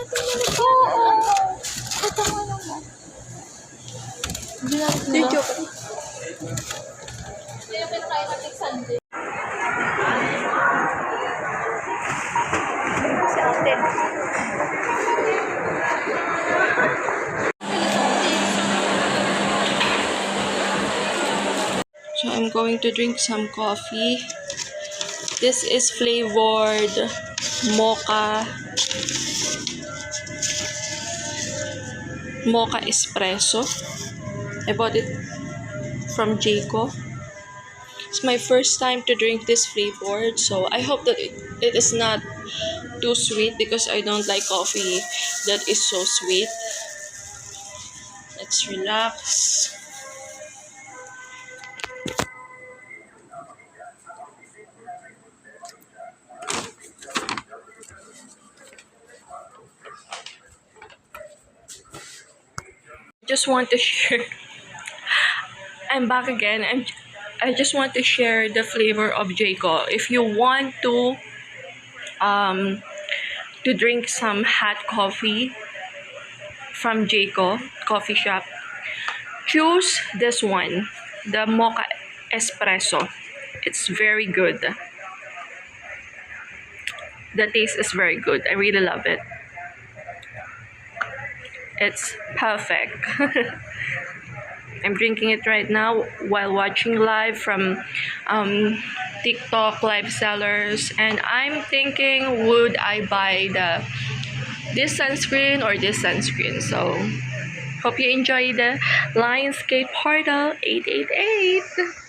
Oo. Ito mo naman. Hindi natin Joke. Ito yung pinakain natin Sunday. Si ate. So I'm going to drink some coffee. This is flavored mocha espresso. I bought it from Jayco. It's my first time to drink this flavored, so I hope that it is not too sweet because I don't like coffee that is so sweet. Let's relax. Just want to share. I'm back again. I just want to share the flavor of Jayco. If you want to drink some hot coffee from Jayco coffee shop, choose this one, the mocha espresso. It's very good. The taste is very good. I really love it. It's perfect. I'm drinking it right now while watching live from TikTok live sellers, and I'm thinking, would I buy this sunscreen or this sunscreen? So hope you enjoy the Lionsgate Portal 888.